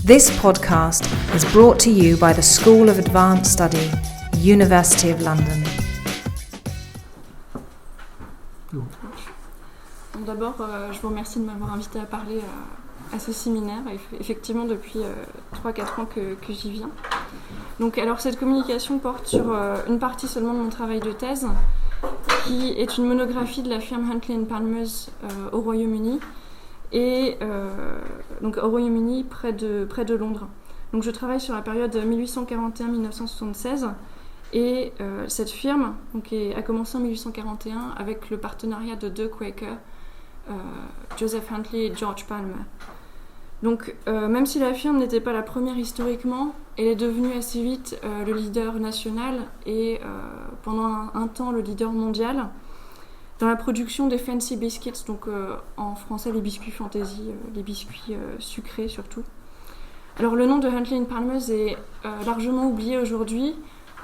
This podcast is brought to you by the School of Advanced Study, University of London. D'abord, je vous remercie de m'avoir invité à parler à ce séminaire. Effectivement, depuis 3-4 ans que j'y viens. Donc, alors, cette communication porte sur une partie seulement de mon travail de thèse, qui est une monographie de la firme Huntley & Palmers au Royaume-Uni, et donc au Royaume-Uni près de Londres. Donc, je travaille sur la période 1841-1976, et cette firme a commencé en 1841 avec le partenariat de deux Quakers, Joseph Huntley et George Palmer. Donc, même si la firme n'était pas la première historiquement, elle est devenue assez vite le leader national et pendant un temps le leader mondial dans la production des fancy biscuits, donc en français les biscuits fantasy, les biscuits sucrés surtout. Alors le nom de Huntley & Palmers est largement oublié aujourd'hui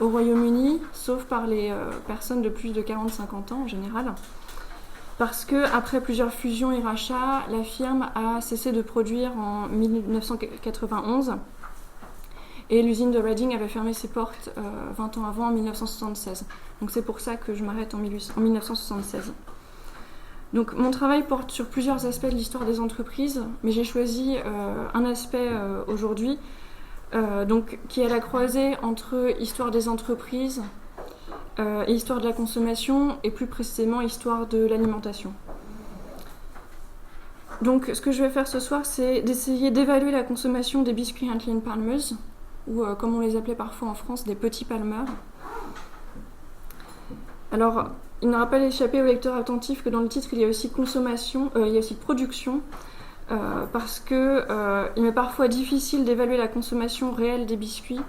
au Royaume-Uni, sauf par les personnes de plus de 40-50 ans en général. Parce qu'après plusieurs fusions et rachats, la firme a cessé de produire en 1991 et l'usine de Reading avait fermé ses portes 20 ans avant, en 1976. Donc c'est pour ça que je m'arrête en 1976. Donc mon travail porte sur plusieurs aspects de l'histoire des entreprises, mais j'ai choisi un aspect aujourd'hui qui est à la croisée entre histoire des entreprises, et histoire de la consommation, et plus précisément histoire de l'alimentation. Donc ce que je vais faire ce soir, c'est d'essayer d'évaluer la consommation des biscuits Huntley & Palmers, ou comme on les appelait parfois en France, des petits Palmer. Alors, il n'aura pas échappé au lecteur attentif que dans le titre, il y a aussi consommation, il y a aussi production, parce que il m'est parfois difficile d'évaluer la consommation réelle des biscuits,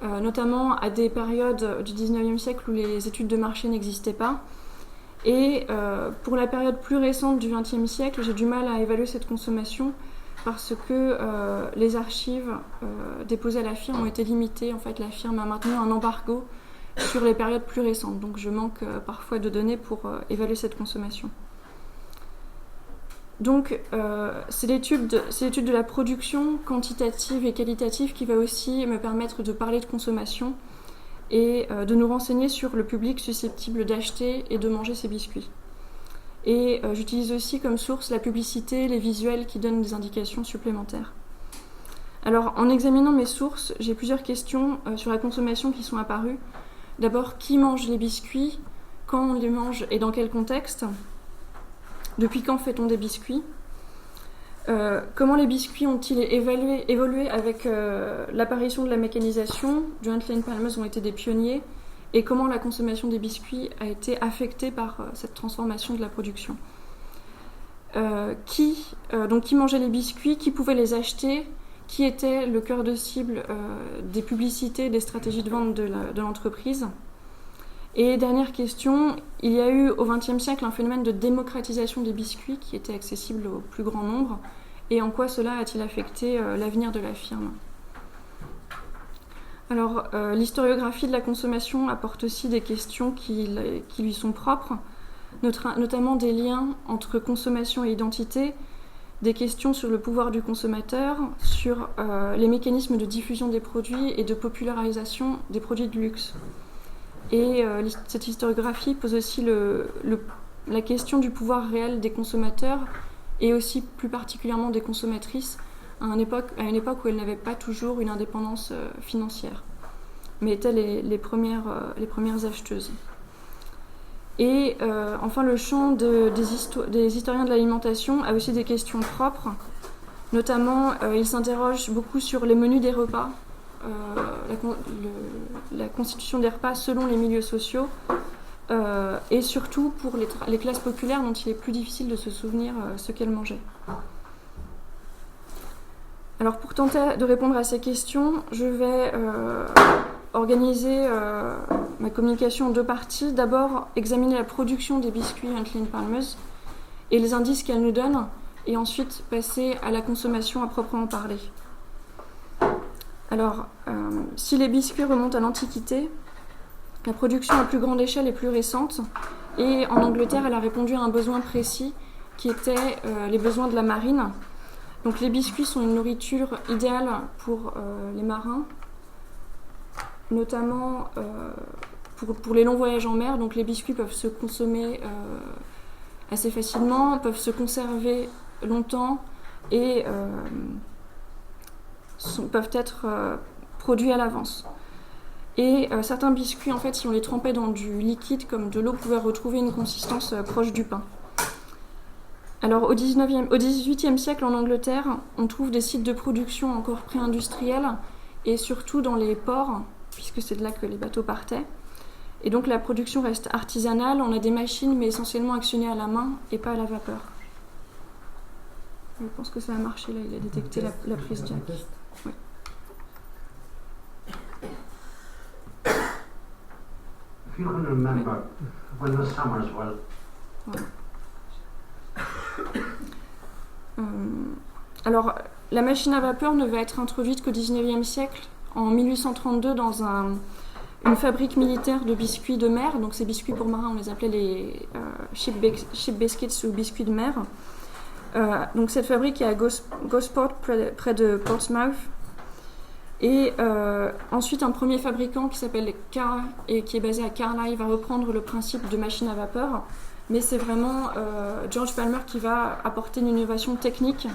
notamment à des périodes du 19e siècle où les études de marché n'existaient pas. Et pour la période plus récente du 20e siècle, j'ai du mal à évaluer cette consommation parce que les archives déposées à la firme ont été limitées. En fait, la firme a maintenu un embargo sur les périodes plus récentes. Donc je manque parfois de données pour évaluer cette consommation. Donc, c'est l'étude de la production quantitative et qualitative qui va aussi me permettre de parler de consommation et de nous renseigner sur le public susceptible d'acheter et de manger ces biscuits. Et j'utilise aussi comme source la publicité, les visuels qui donnent des indications supplémentaires. Alors, en examinant mes sources, j'ai plusieurs questions sur la consommation qui sont apparues. D'abord, qui mange les biscuits, quand on les mange et dans quel contexte ? Depuis quand fait-on des biscuits ? Comment les biscuits ont-ils évolué avec l'apparition de la mécanisation ? Huntley & Palmers ont été des pionniers. Et comment la consommation des biscuits a été affectée par cette transformation de la production ? Qui mangeait les biscuits ? Qui pouvait les acheter ? Qui était le cœur de cible des publicités, des stratégies de vente de l'entreprise ? Et dernière question, il y a eu au XXe siècle un phénomène de démocratisation des biscuits qui était accessible au plus grand nombre. Et en quoi cela a-t-il affecté l'avenir de la firme ? Alors, l'historiographie de la consommation apporte aussi des questions qui lui sont propres, notamment des liens entre consommation et identité, des questions sur le pouvoir du consommateur, sur les mécanismes de diffusion des produits et de popularisation des produits de luxe. Et cette historiographie pose aussi la question du pouvoir réel des consommateurs et aussi plus particulièrement des consommatrices à une époque où elles n'avaient pas toujours une indépendance financière, mais étaient les premières acheteuses. Et enfin, le champ des historiens de l'alimentation a aussi des questions propres, notamment ils s'interrogent beaucoup sur les menus des repas, la constitution des repas selon les milieux sociaux, et surtout pour les classes populaires dont il est plus difficile de se souvenir ce qu'elles mangeaient. Alors pour tenter de répondre à ces questions, je vais organiser ma communication en deux parties. D'abord, examiner la production des biscuits Huntley & Palmers et les indices qu'elle nous donne, et ensuite passer à la consommation à proprement parler. Alors, si les biscuits remontent à l'Antiquité, la production à plus grande échelle est plus récente, et en Angleterre, elle a répondu à un besoin précis qui était les besoins de la marine, Donc les biscuits sont une nourriture idéale pour les marins, notamment pour les longs voyages en mer. Donc les biscuits peuvent se consommer assez facilement, peuvent se conserver longtemps et peuvent être produits à l'avance. Et certains biscuits, en fait, si on les trempait dans du liquide comme de l'eau, pouvaient retrouver une consistance proche du pain. Alors au XVIIIe siècle en Angleterre, on trouve des sites de production encore pré-industriels et surtout dans les ports, puisque c'est de là que les bateaux partaient. Et donc la production reste artisanale, on a des machines mais essentiellement actionnées à la main et pas à la vapeur. Je pense que ça a marché là, il a détecté la prise jack. Oui. If you can remember when the summers were alors, la machine à vapeur ne va être introduite qu'au XIXe siècle, en 1832, dans une fabrique militaire de biscuits de mer. Donc, ces biscuits pour marins, on les appelait les ship biscuits ou biscuits de mer. Donc, cette fabrique est à Gosport, près de Portsmouth. Et ensuite, un premier fabricant qui s'appelle Carr et qui est basé à Carlisle va reprendre le principe de machine à vapeur. Mais c'est vraiment George Palmer qui va apporter une innovation technique,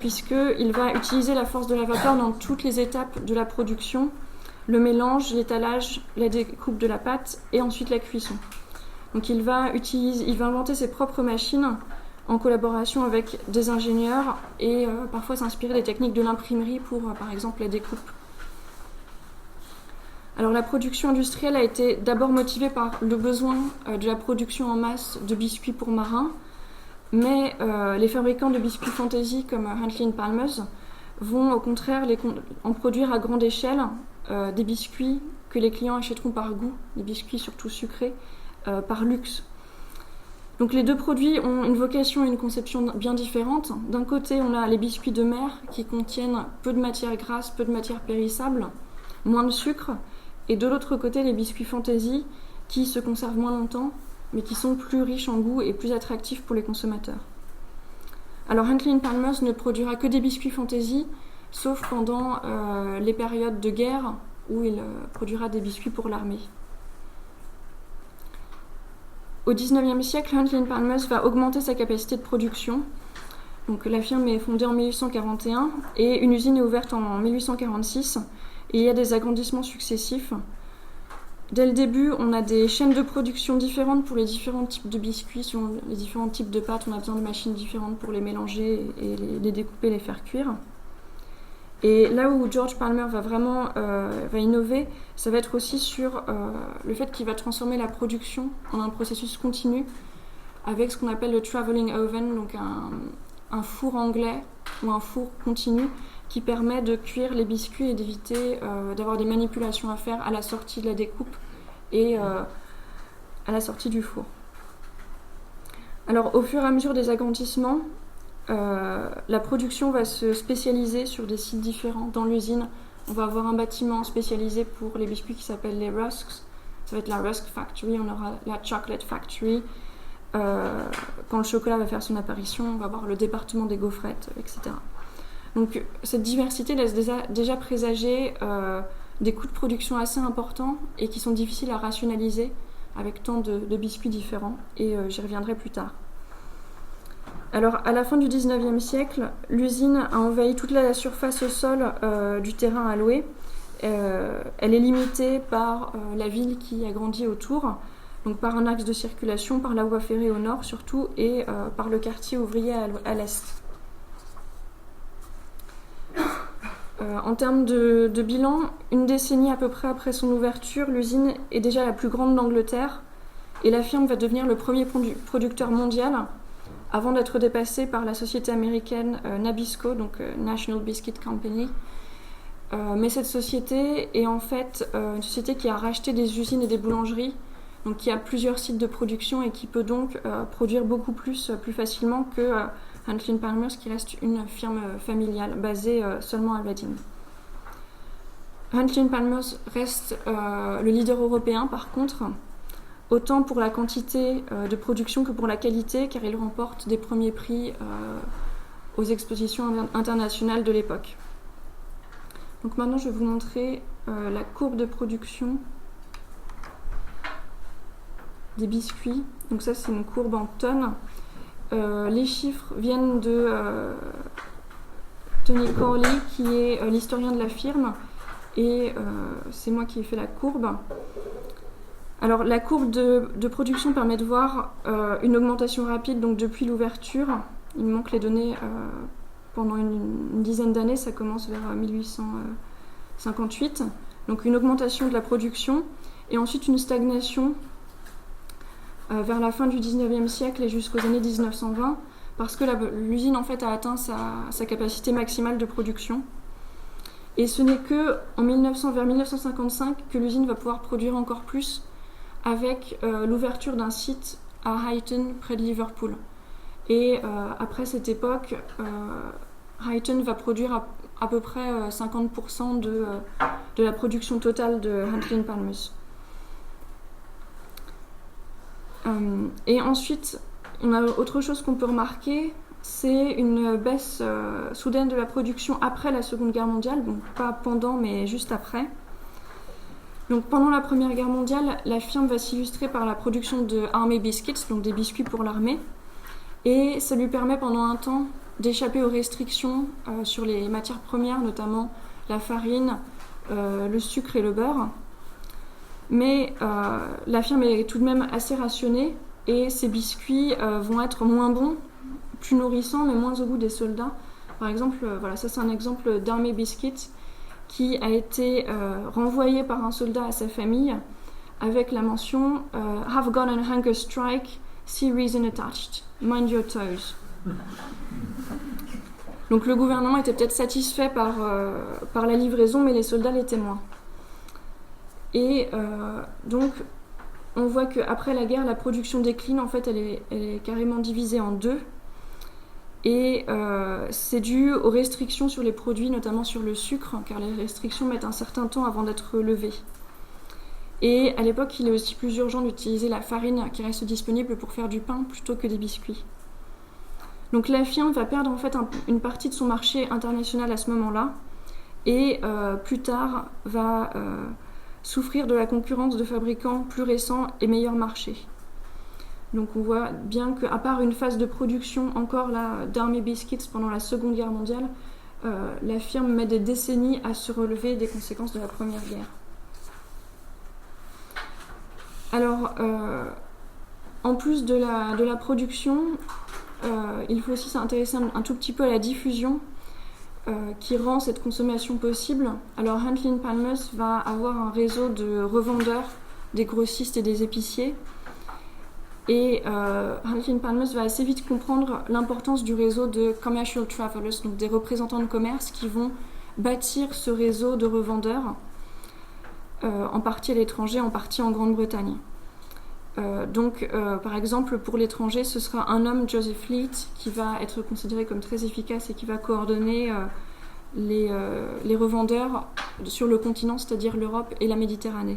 puisqu'il va utiliser la force de la vapeur dans toutes les étapes de la production, le mélange, l'étalage, la découpe de la pâte et ensuite la cuisson. Donc il va inventer ses propres machines en collaboration avec des ingénieurs et parfois s'inspirer des techniques de l'imprimerie pour, par exemple, la découpe. Alors la production industrielle a été d'abord motivée par le besoin de la production en masse de biscuits pour marins, mais les fabricants de biscuits fantaisie comme Huntley & Palmers vont au contraire en produire à grande échelle des biscuits que les clients achèteront par goût, des biscuits surtout sucrés, par luxe. Donc les deux produits ont une vocation et une conception bien différentes. D'un côté, on a les biscuits de mer qui contiennent peu de matière grasse, peu de matière périssable, moins de sucre, et de l'autre côté, les biscuits fantaisie qui se conservent moins longtemps, mais qui sont plus riches en goût et plus attractifs pour les consommateurs. Alors Huntley & Palmers ne produira que des biscuits fantaisie, sauf pendant les périodes de guerre où il produira des biscuits pour l'armée. Au XIXe siècle, Huntley & Palmers va augmenter sa capacité de production. Donc, la firme est fondée en 1841 et une usine est ouverte en 1846 et il y a des agrandissements successifs. Dès le début, on a des chaînes de production différentes pour les différents types de biscuits, selon les différents types de pâtes. On a besoin de machines différentes pour les mélanger et les découper, les faire cuire. Et là où George Palmer va vraiment va innover, ça va être aussi sur le fait qu'il va transformer la production en un processus continu avec ce qu'on appelle le travelling oven, donc un four anglais ou un four continu qui permet de cuire les biscuits et d'éviter d'avoir des manipulations à faire à la sortie de la découpe et à la sortie du four. Alors au fur et à mesure des agrandissements, la production va se spécialiser sur des sites différents dans l'usine. On va avoir un bâtiment spécialisé pour les biscuits qui s'appelle les Rusks. Ça va être la Rusk Factory, on aura la Chocolate Factory. Quand le chocolat va faire son apparition, on va avoir le département des gaufrettes, etc. Donc cette diversité laisse déjà présager des coûts de production assez importants et qui sont difficiles à rationaliser avec tant de biscuits différents, et j'y reviendrai plus tard. Alors, à la fin du XIXe siècle, l'usine a envahi toute la surface au sol du terrain alloué. Elle est limitée par la ville qui a grandi autour, donc par un axe de circulation, par la voie ferrée au nord surtout, et par le quartier ouvrier à l'est. En termes de bilan, une décennie à peu près après son ouverture, l'usine est déjà la plus grande d'Angleterre et la firme va devenir le premier producteur mondial avant d'être dépassée par la société américaine Nabisco, donc National Biscuit Company. Mais cette société est en fait une société qui a racheté des usines et des boulangeries, donc qui a plusieurs sites de production et qui peut donc produire beaucoup plus facilement que Huntley & Palmers, qui reste une firme familiale basée seulement à Reading. Huntley & Palmers reste le leader européen par contre, autant pour la quantité de production que pour la qualité, car il remporte des premiers prix aux expositions internationales de l'époque. Donc maintenant, je vais vous montrer la courbe de production des biscuits. Donc ça, c'est une courbe en tonnes. Les chiffres viennent de Tony Corley, qui est l'historien de la firme, et c'est moi qui ai fait la courbe. Alors la courbe de production permet de voir une augmentation rapide, donc depuis l'ouverture. Il me manque les données pendant une dizaine d'années, ça commence vers 1858. Donc une augmentation de la production, et ensuite une stagnation vers la fin du 19e siècle et jusqu'aux années 1920, parce que l'usine en fait a atteint sa capacité maximale de production. Et ce n'est que vers 1955 que l'usine va pouvoir produire encore plus, avec l'ouverture d'un site à Huyton, près de Liverpool. Et après cette époque, Huyton va produire à peu près 50% de la production totale de Huntley & Palmers. Et ensuite, on a autre chose qu'on peut remarquer, c'est une baisse soudaine de la production après la Seconde Guerre mondiale, donc pas pendant mais juste après. Donc pendant la Première Guerre mondiale, la firme va s'illustrer par la production de Army Biscuits, donc des biscuits pour l'armée, et ça lui permet pendant un temps d'échapper aux restrictions sur les matières premières, notamment la farine, le sucre et le beurre. Mais la firme est tout de même assez rationnée, et ces biscuits vont être moins bons, plus nourrissants, mais moins au goût des soldats. Par exemple, voilà, ça c'est un exemple d'Army Biscuit qui a été renvoyé par un soldat à sa famille avec la mention Have gone on hunger strike, see reason attached, mind your toes. Donc le gouvernement était peut-être satisfait par la livraison, mais les soldats l'étaient moins. Et donc on voit qu'après la guerre, la production décline, en fait elle est carrément divisée en deux. Et c'est dû aux restrictions sur les produits, notamment sur le sucre, car les restrictions mettent un certain temps avant d'être levées. Et à l'époque, il est aussi plus urgent d'utiliser la farine qui reste disponible pour faire du pain plutôt que des biscuits. Donc la firme va perdre en fait une partie de son marché international à ce moment-là, et plus tard va souffrir de la concurrence de fabricants plus récents et meilleurs marchés. Donc on voit bien qu'à part une phase de production encore là d'Army Biscuits pendant la Seconde Guerre mondiale, la firme met des décennies à se relever des conséquences de la Première Guerre. Alors, en plus de la production, il faut aussi s'intéresser un tout petit peu à la diffusion qui rend cette consommation possible. Alors Huntley & Palmers va avoir un réseau de revendeurs, des grossistes et des épiciers. Et Huntley & Palmers va assez vite comprendre l'importance du réseau de commercial travelers, donc des représentants de commerce qui vont bâtir ce réseau de revendeurs, en partie à l'étranger, en partie en Grande-Bretagne. Par exemple, pour l'étranger, ce sera un homme, Joseph Fleet, qui va être considéré comme très efficace et qui va coordonner les revendeurs sur le continent, c'est-à-dire l'Europe et la Méditerranée.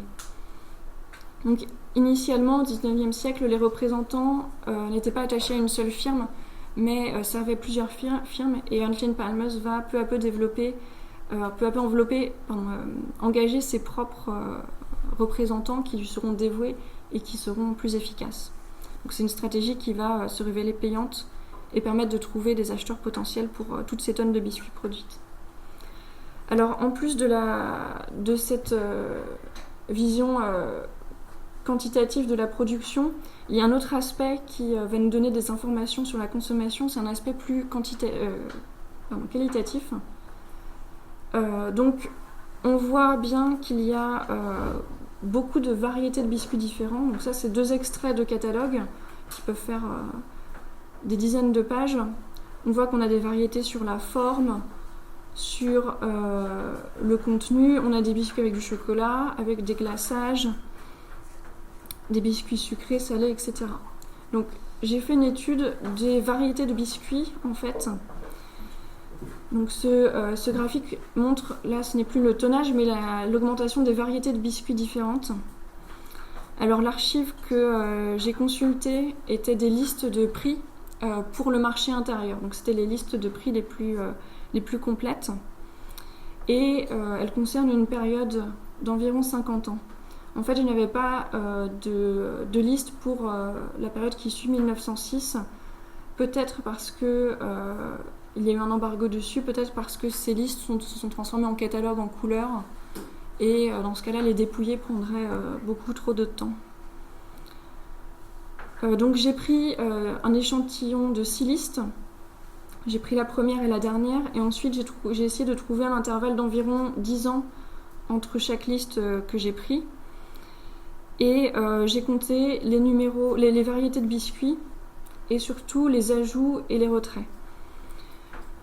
Donc, initialement, au XIXe siècle, les représentants n'étaient pas attachés à une seule firme, mais servaient plusieurs firmes, et Huntley & Palmers va peu à peu engager ses propres représentants qui lui seront dévoués et qui seront plus efficaces. Donc c'est une stratégie qui va se révéler payante et permettre de trouver des acheteurs potentiels pour toutes ces tonnes de biscuits produites. Alors en plus de cette vision quantitative de la production, il y a un autre aspect qui va nous donner des informations sur la consommation, c'est un aspect plus qualitatif. Donc on voit bien qu'il y a beaucoup de variétés de biscuits différents. Donc ça, c'est 2 extraits de catalogue qui peuvent faire des dizaines de pages. On voit qu'on a des variétés sur la forme, sur le contenu. On a des biscuits avec du chocolat, avec des glaçages, des biscuits sucrés, salés, etc. Donc j'ai fait une étude des variétés de biscuits, en fait. Donc ce graphique montre, là ce n'est plus le tonnage, mais l'augmentation des variétés de biscuits différentes. Alors l'archive que j'ai consultée était des listes de prix pour le marché intérieur. Donc c'était les listes de prix les plus complètes. Et elles concernent une période d'environ 50 ans. En fait, je n'avais pas de liste pour la période qui suit 1906, peut-être parce que il y a eu un embargo dessus, peut-être parce que ces listes se sont transformées en catalogues en couleur, et dans ce cas-là, les dépouiller prendrait beaucoup trop de temps. Donc j'ai pris un échantillon de 6 listes. J'ai pris la première et la dernière, et ensuite j'ai essayé de trouver un intervalle d'environ 10 ans entre chaque liste que j'ai pris. Et j'ai compté les numéros, les variétés de biscuits, et surtout les ajouts et les retraits.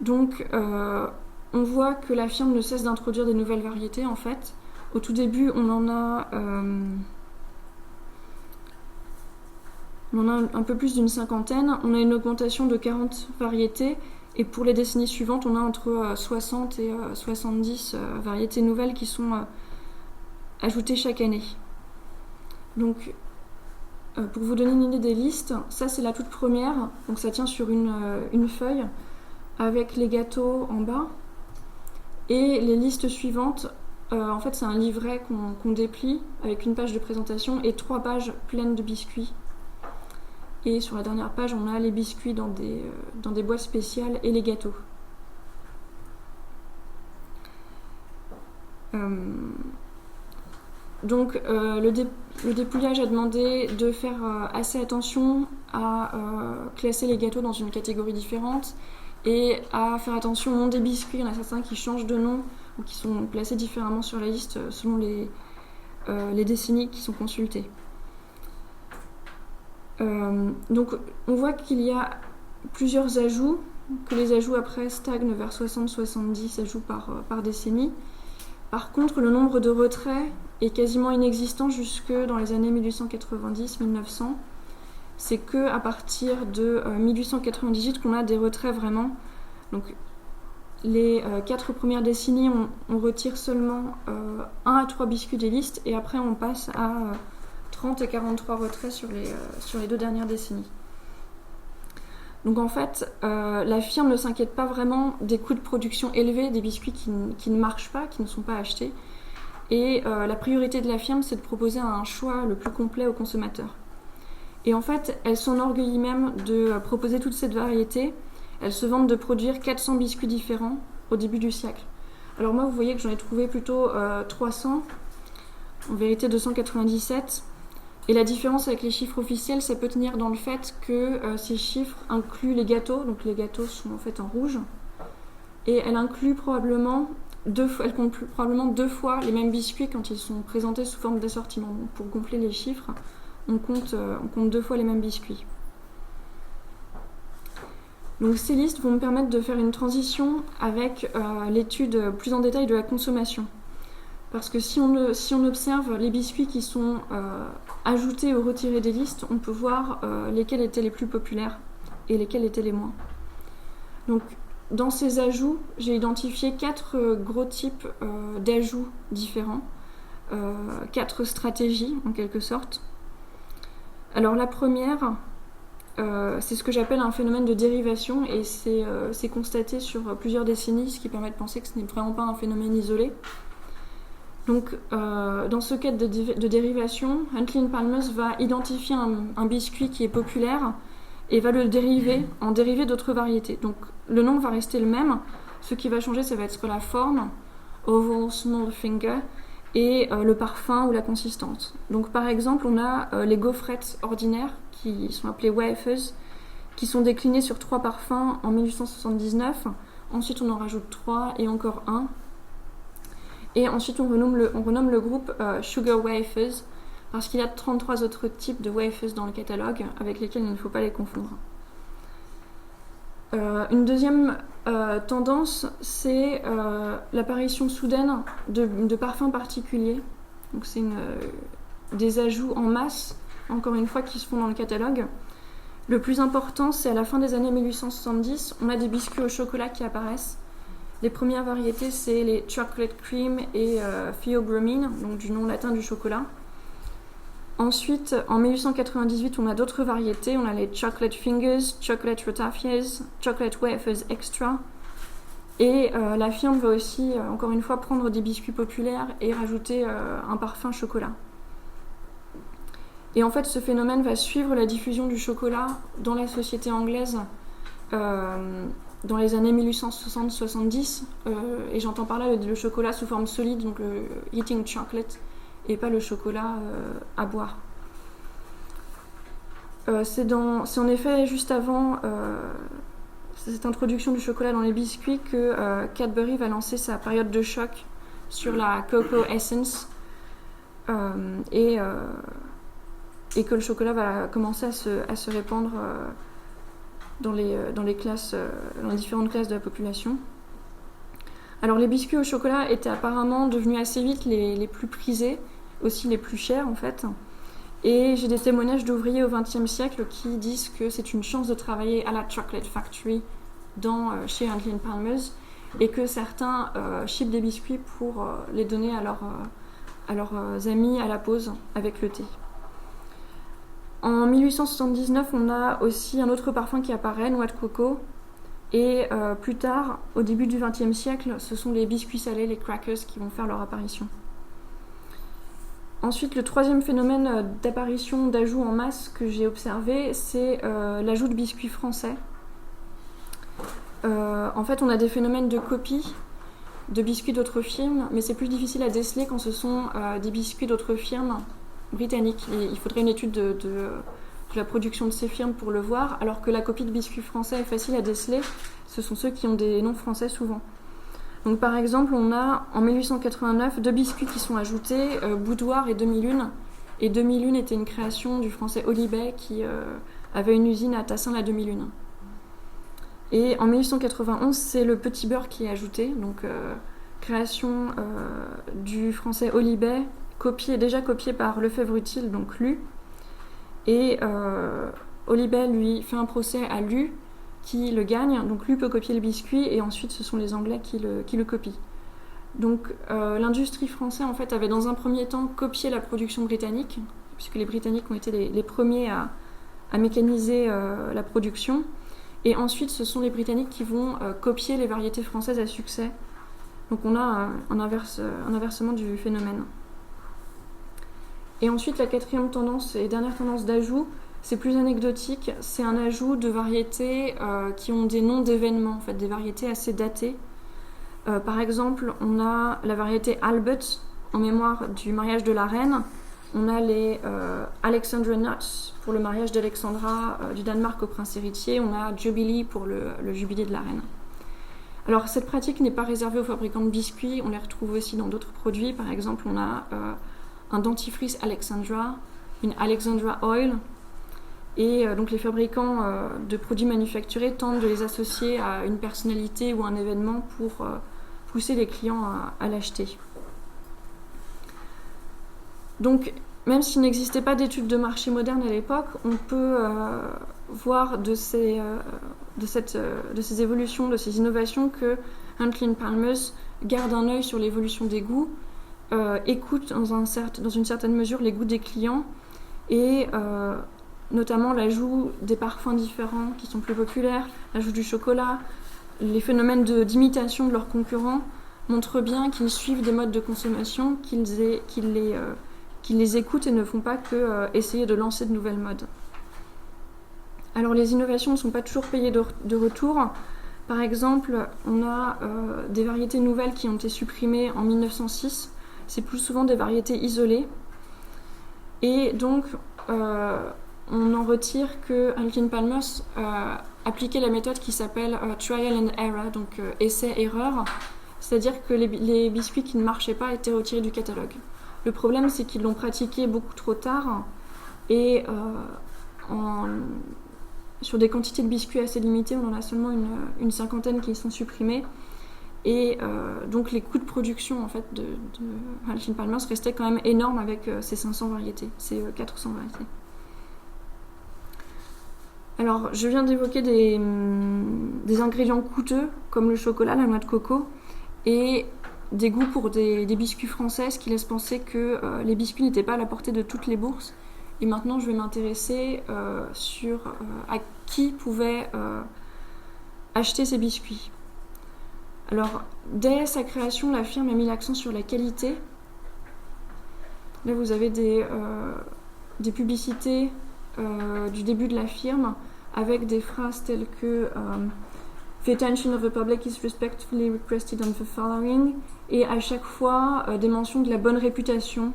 Donc on voit que la firme ne cesse d'introduire des nouvelles variétés en fait. Au tout début, on en a un peu plus d'une cinquantaine. On a une augmentation de 40 variétés. Et pour les décennies suivantes, on a entre 60 et 70 variétés nouvelles qui sont ajoutées chaque année. Donc, pour vous donner une idée des listes, ça c'est la toute première. Donc ça tient sur une feuille avec les gâteaux en bas. Et les listes suivantes, en fait c'est un livret qu'on déplie avec une page de présentation et 3 pages pleines de biscuits. Et sur la dernière page, on a les biscuits dans des boîtes spéciales et les gâteaux. Donc le dépouillage a demandé de faire assez attention à classer les gâteaux dans une catégorie différente et à faire attention au nom des biscuits. Il y en a certains qui changent de nom ou qui sont placés différemment sur la liste selon les décennies qui sont consultées. Donc on voit qu'il y a plusieurs ajouts, que les ajouts après stagnent vers 60-70 ajouts par décennie. Par contre, le nombre de retraits est quasiment inexistant jusque dans les années 1890-1900. C'est que à partir de 1898 qu'on a des retraits vraiment. Donc les 4 premières décennies, on retire seulement 1 à 3 biscuits des listes et après on passe à 30 et 43 retraits sur les 2 dernières décennies. Donc en fait, la firme ne s'inquiète pas vraiment des coûts de production élevés des biscuits qui ne marchent pas, qui ne sont pas achetés. Et la priorité de la firme, c'est de proposer un choix le plus complet aux consommateurs. Et en fait, elle s'enorgueillit même de proposer toute cette variété. Elle se vante de produire 400 biscuits différents au début du siècle. Alors moi, vous voyez que j'en ai trouvé plutôt 300, en vérité 297. Et la différence avec les chiffres officiels, ça peut tenir dans le fait que ces chiffres incluent les gâteaux. Donc les gâteaux sont en fait en rouge. Et elle inclut probablement elle compte probablement 2 fois les mêmes biscuits quand ils sont présentés sous forme d'assortiment. Donc pour gonfler les chiffres, on compte 2 fois les mêmes biscuits. Donc ces listes vont me permettre de faire une transition avec l'étude plus en détail de la consommation. Parce que si on observe les biscuits qui sont ajoutés ou retirés des listes, on peut voir lesquels étaient les plus populaires et lesquels étaient les moins. Donc dans ces ajouts, j'ai identifié 4 gros types d'ajouts différents, 4 stratégies en quelque sorte. Alors la première, c'est ce que j'appelle un phénomène de dérivation et c'est constaté sur plusieurs décennies, ce qui permet de penser que ce n'est vraiment pas un phénomène isolé. Donc, dans ce cas de dérivation, Huntley & Palmers va identifier un biscuit qui est populaire et va le dériver d'autres variétés. Donc, le nom va rester le même. Ce qui va changer, ça va être la forme, oval, small finger, et le parfum ou la consistance. Donc, par exemple, on a les gaufrettes ordinaires qui sont appelées wafers, qui sont déclinées sur 3 parfums en 1879. Ensuite, on en rajoute 3 et encore 1. Et ensuite, on renomme le groupe Sugar Wafers, parce qu'il y a 33 autres types de wafers dans le catalogue, avec lesquels il ne faut pas les confondre. Une deuxième tendance, c'est l'apparition soudaine de parfums particuliers. Donc c'est des ajouts en masse, encore une fois, qui se font dans le catalogue. Le plus important, c'est à la fin des années 1870, on a des biscuits au chocolat qui apparaissent. Les premières variétés, c'est les chocolate cream et theobromine, donc du nom latin du chocolat. Ensuite, en 1898, on a d'autres variétés. On a les Chocolate Fingers, Chocolate Ratafias, Chocolate Wafers Extra. Et la firme va aussi, encore une fois, prendre des biscuits populaires et rajouter un parfum chocolat. Et en fait, ce phénomène va suivre la diffusion du chocolat dans la société anglaise dans les années 1860-70. Et j'entends par là le chocolat sous forme solide, donc le eating chocolate, et pas le chocolat à boire. C'est en effet juste avant cette introduction du chocolat dans les biscuits que Cadbury va lancer sa période de choc sur la Cocoa Essence et que le chocolat va commencer à se répandre dans les classes, dans les différentes classes de la population. Alors les biscuits au chocolat étaient apparemment devenus assez vite les plus prisés, aussi les plus chers en fait. Et j'ai des témoignages d'ouvriers au XXe siècle qui disent que c'est une chance de travailler à la Chocolate Factory chez Huntley & Palmers et que certains chipent des biscuits pour les donner à leurs amis à la pause avec le thé. En 1879, on a aussi un autre parfum qui apparaît, noix de coco. Et plus tard, au début du XXe siècle, ce sont les biscuits salés, les crackers, qui vont faire leur apparition. Ensuite, le troisième phénomène d'apparition d'ajout en masse que j'ai observé, c'est l'ajout de biscuits français. En fait, on a des phénomènes de copie de biscuits d'autres firmes, mais c'est plus difficile à déceler quand ce sont des biscuits d'autres firmes britanniques. Et il faudrait une étude de la production de ces firmes pour le voir, alors que la copie de biscuits français est facile à déceler. Ce sont ceux qui ont des noms français souvent. Donc par exemple, on a en 1889 deux biscuits qui sont ajoutés, Boudoir et Demi-Lune. Et Demi-Lune était une création du français Olibet qui avait une usine à Tassin-la-Demi-Lune. Et en 1891, c'est le Petit Beurre qui est ajouté, donc création du français Olibet, déjà copié par Lefebvre-Utile, donc Lu. Et Olibet lui fait un procès à Lu qui le gagne, donc Lu peut copier le biscuit et ensuite ce sont les Anglais qui le copient. Donc l'industrie française en fait avait dans un premier temps copié la production britannique, puisque les Britanniques ont été les premiers à mécaniser la production, et ensuite ce sont les Britanniques qui vont copier les variétés françaises à succès. Donc on a un inversement du phénomène. Et ensuite la quatrième tendance et dernière tendance d'ajout, c'est plus anecdotique, c'est un ajout de variétés qui ont des noms d'événements, en fait, des variétés assez datées. Par exemple, on a la variété Albert, en mémoire du mariage de la reine. On a les Alexandra Nuts, pour le mariage d'Alexandra du Danemark au prince héritier. On a Jubilee pour le jubilé de la reine. Alors, cette pratique n'est pas réservée aux fabricants de biscuits, on les retrouve aussi dans d'autres produits. Par exemple, on a un dentifrice Alexandra, une Alexandra Oil. Et donc les fabricants de produits manufacturés tentent de les associer à une personnalité ou un événement pour pousser les clients à l'acheter. Donc, même s'il n'existait pas d'études de marché moderne à l'époque, on peut voir de ces évolutions, de ces innovations que Huntley & Palmers garde un œil sur l'évolution des goûts, écoute dans une certaine mesure les goûts des clients et notamment l'ajout des parfums différents qui sont plus populaires, l'ajout du chocolat, les phénomènes d'imitation de leurs concurrents montrent bien qu'ils suivent des modes de consommation, qu'ils les écoutent et ne font pas que essayer de lancer de nouvelles modes. Alors les innovations ne sont pas toujours payées de retour. Par exemple, on a des variétés nouvelles qui ont été supprimées en 1906. C'est plus souvent des variétés isolées. Et donc, on en retire que Huntley & Palmers appliquait la méthode qui s'appelle trial and error, donc essai-erreur, c'est-à-dire que les biscuits qui ne marchaient pas étaient retirés du catalogue. Le problème, c'est qu'ils l'ont pratiqué beaucoup trop tard et sur des quantités de biscuits assez limitées, on en a seulement une cinquantaine qui sont supprimés. Et donc les coûts de production en fait, de Huntley & Palmers restaient quand même énormes avec ces 500 variétés, ces 400 variétés. Alors, je viens d'évoquer des ingrédients coûteux, comme le chocolat, la noix de coco, et des goûts pour des biscuits français, ce qui laisse penser que les biscuits n'étaient pas à la portée de toutes les bourses, Et maintenant, je vais m'intéresser sur à qui pouvait acheter ces biscuits. Alors, dès sa création, la firme a mis l'accent sur la qualité. Là, vous avez des publicités du début de la firme avec des phrases telles que The attention of the public is respectfully requested on the following, et à chaque fois des mentions de la bonne réputation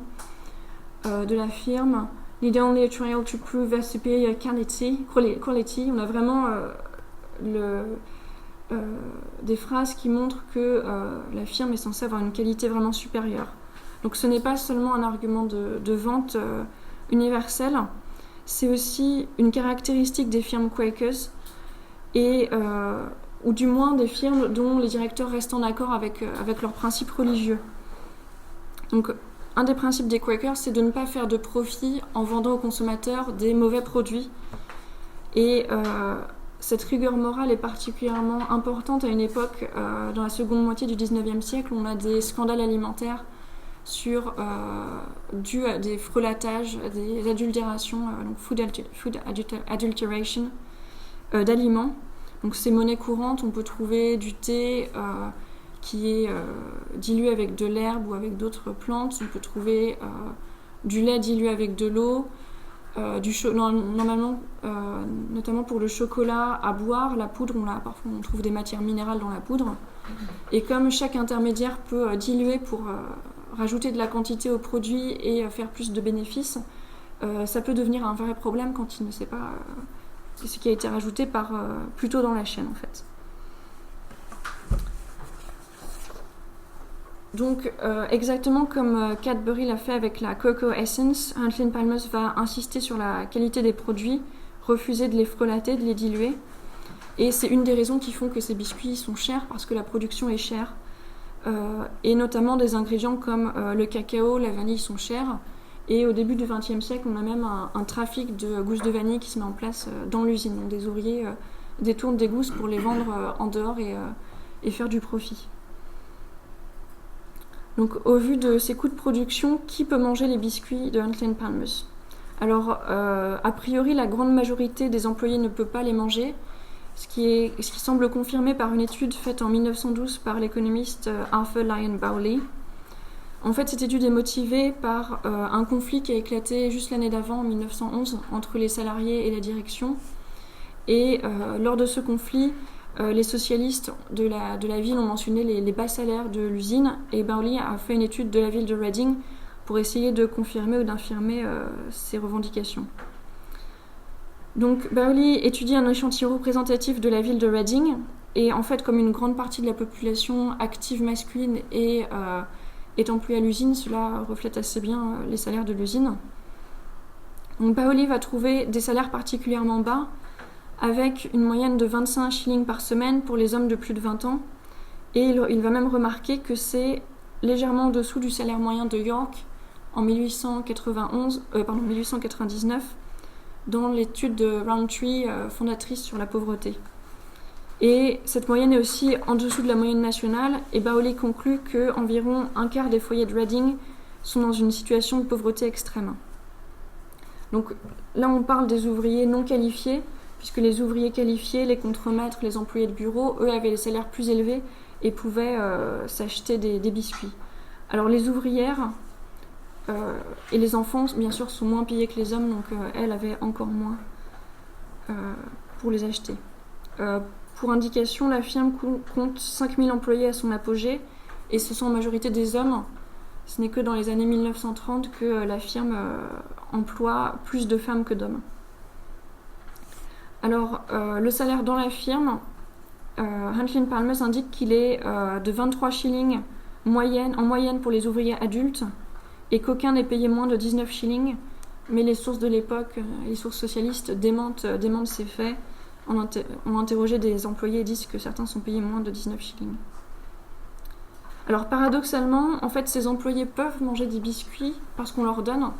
de la firme. Need only a trial to prove their superior quality. On a vraiment des phrases qui montrent que la firme est censée avoir une qualité vraiment supérieure. Donc ce n'est pas seulement un argument de vente universel, c'est aussi une caractéristique des firmes Quakers, et, ou du moins des firmes dont les directeurs restent en accord avec leurs principes religieux. Donc un des principes des Quakers, c'est de ne pas faire de profit en vendant aux consommateurs des mauvais produits. Et cette rigueur morale est particulièrement importante à une époque, dans la seconde moitié du 19e siècle, où on a des scandales alimentaires dus à des frelatages, des adultérations, donc food adulteration d'aliments. Donc c'est monnaie courante, on peut trouver du thé qui est dilué avec de l'herbe ou avec d'autres plantes, on peut trouver du lait dilué avec de l'eau, normalement, notamment pour le chocolat à boire, la poudre, parfois on trouve des matières minérales dans la poudre. Et comme chaque intermédiaire peut diluer pour rajouter de la quantité au produit et faire plus de bénéfices, ça peut devenir un vrai problème quand il ne sait pas ce qui a été rajouté plus tôt dans la chaîne en fait. Donc, exactement comme Cadbury l'a fait avec la Cocoa Essence, Huntley & Palmers va insister sur la qualité des produits, refuser de les frelater, de les diluer. Et c'est une des raisons qui font que ces biscuits sont chers, parce que la production est chère. Et notamment des ingrédients comme le cacao, la vanille sont chers. Et au début du XXe siècle, on a même un trafic de gousses de vanille qui se met en place dans l'usine. Donc des ouvriers détournent des gousses pour les vendre en dehors et faire du profit. Donc, au vu de ces coûts de production, qui peut manger les biscuits de Huntley & Palmers ? Alors, a priori, la grande majorité des employés ne peut pas les manger, ce qui semble confirmé par une étude faite en 1912 par l'économiste Arthur Lyon Bowley. En fait, cette étude est motivée par un conflit qui a éclaté juste l'année d'avant, en 1911, entre les salariés et la direction. Et lors de ce conflit, les socialistes de la ville ont mentionné les bas salaires de l'usine, et Bowley a fait une étude de la ville de Reading pour essayer de confirmer ou d'infirmer ces revendications. Donc Bowley étudie un échantillon représentatif de la ville de Reading, et en fait, comme une grande partie de la population active masculine est employée à l'usine, cela reflète assez bien les salaires de l'usine. Donc Bowley va trouver des salaires particulièrement bas, avec une moyenne de 25 shillings par semaine pour les hommes de plus de 20 ans. Et il va même remarquer que c'est légèrement en dessous du salaire moyen de York en 1899, dans l'étude de Rowntree, fondatrice sur la pauvreté. Et cette moyenne est aussi en dessous de la moyenne nationale, et Bowley conclut qu'environ un quart des foyers de Reading sont dans une situation de pauvreté extrême. Donc là, on parle des ouvriers non qualifiés, puisque les ouvriers qualifiés, les contremaîtres, les employés de bureau, eux avaient des salaires plus élevés et pouvaient s'acheter des biscuits. Alors les ouvrières et les enfants, bien sûr, sont moins payés que les hommes, donc elles avaient encore moins pour les acheter. Pour indication, la firme compte 5000 employés à son apogée, et ce sont en majorité des hommes. Ce n'est que dans les années 1930 que la firme emploie plus de femmes que d'hommes. Alors, le salaire dans la firme, Huntley & Palmers indique qu'il est de 23 shillings en moyenne pour les ouvriers adultes, et qu'aucun n'est payé moins de 19 shillings, mais les sources de l'époque, les sources socialistes, démentent ces faits, ont interrogé des employés et disent que certains sont payés moins de 19 shillings. Alors paradoxalement, en fait, ces employés peuvent manger des biscuits parce qu'on leur donne,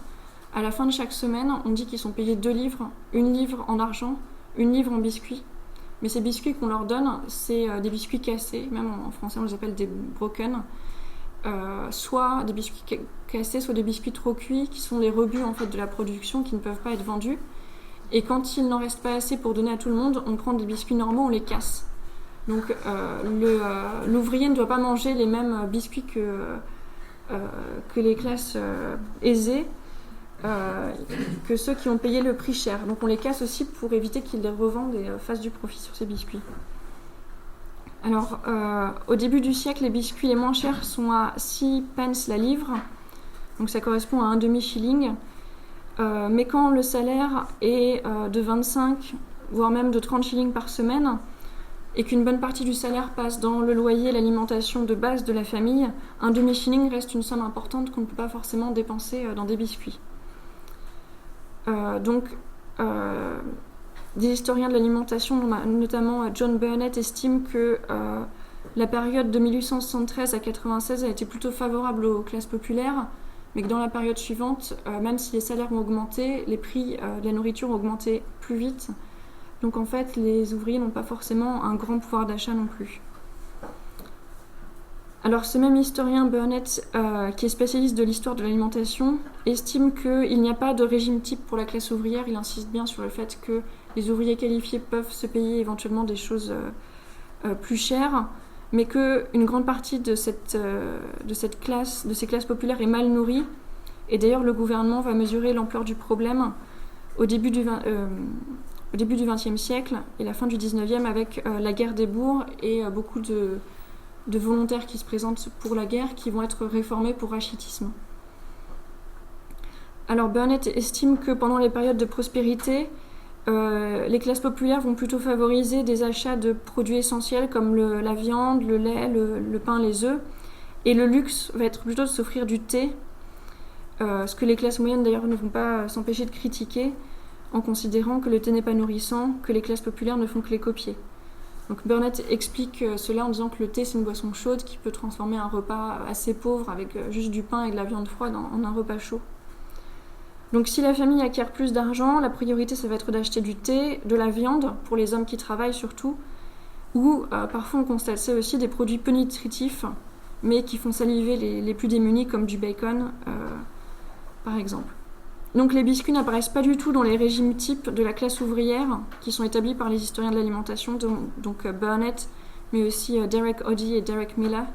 à la fin de chaque semaine, on dit qu'ils sont payés 2 livres, 1 livre en argent, 1 livre en biscuits. Mais ces biscuits qu'on leur donne, c'est des biscuits cassés, même en français on les appelle des broken. soit des biscuits cassés, soit des biscuits trop cuits, qui sont les rebuts en fait de la production, qui ne peuvent pas être vendus. Et quand il n'en reste pas assez pour donner à tout le monde, on prend des biscuits normaux, on les casse. Donc l'ouvrier ne doit pas manger les mêmes biscuits que les classes aisées, que ceux qui ont payé le prix cher. Donc on les casse aussi pour éviter qu'ils les revendent et fassent du profit sur ces biscuits. Alors, au début du siècle, les biscuits les moins chers sont à 6 pence la livre, donc ça correspond à un demi-shilling. Mais quand le salaire est de 25, voire même de 30 shillings par semaine, et qu'une bonne partie du salaire passe dans le loyer et l'alimentation de base de la famille, un demi-shilling reste une somme importante qu'on ne peut pas forcément dépenser dans des biscuits. Des historiens de l'alimentation, notamment John Burnett, estiment que la période de 1873 à 1896 a été plutôt favorable aux classes populaires, mais que dans la période suivante, même si les salaires ont augmenté, les prix de la nourriture ont augmenté plus vite. Donc en fait, les ouvriers n'ont pas forcément un grand pouvoir d'achat non plus. Alors ce même historien Burnett, qui est spécialiste de l'histoire de l'alimentation, estime qu'il n'y a pas de régime type pour la classe ouvrière. Il insiste bien sur le fait que les ouvriers qualifiés peuvent se payer éventuellement des choses plus chères, mais qu'une grande partie de ces classes populaires est mal nourrie. Et d'ailleurs, le gouvernement va mesurer l'ampleur du problème au début du XXe siècle et la fin du XIXe avec la guerre des bourgs et beaucoup de volontaires qui se présentent pour la guerre qui vont être réformés pour rachitisme. Alors Burnett estime que pendant les périodes de prospérité, les classes populaires vont plutôt favoriser des achats de produits essentiels comme la viande, le lait, le pain, les œufs, et le luxe va être plutôt de s'offrir du thé, ce que les classes moyennes d'ailleurs ne vont pas s'empêcher de critiquer en considérant que le thé n'est pas nourrissant, que les classes populaires ne font que les copier. Donc Burnett explique cela en disant que le thé c'est une boisson chaude qui peut transformer un repas assez pauvre avec juste du pain et de la viande froide en un repas chaud. Donc si la famille acquiert plus d'argent, la priorité ça va être d'acheter du thé, de la viande, pour les hommes qui travaillent surtout, ou parfois on constate ça aussi des produits peu nutritifs, mais qui font saliver les plus démunis comme du bacon par exemple. Donc les biscuits n'apparaissent pas du tout dans les régimes types de la classe ouvrière qui sont établis par les historiens de l'alimentation, donc Burnett, mais aussi Derek Oddy et Derek Miller.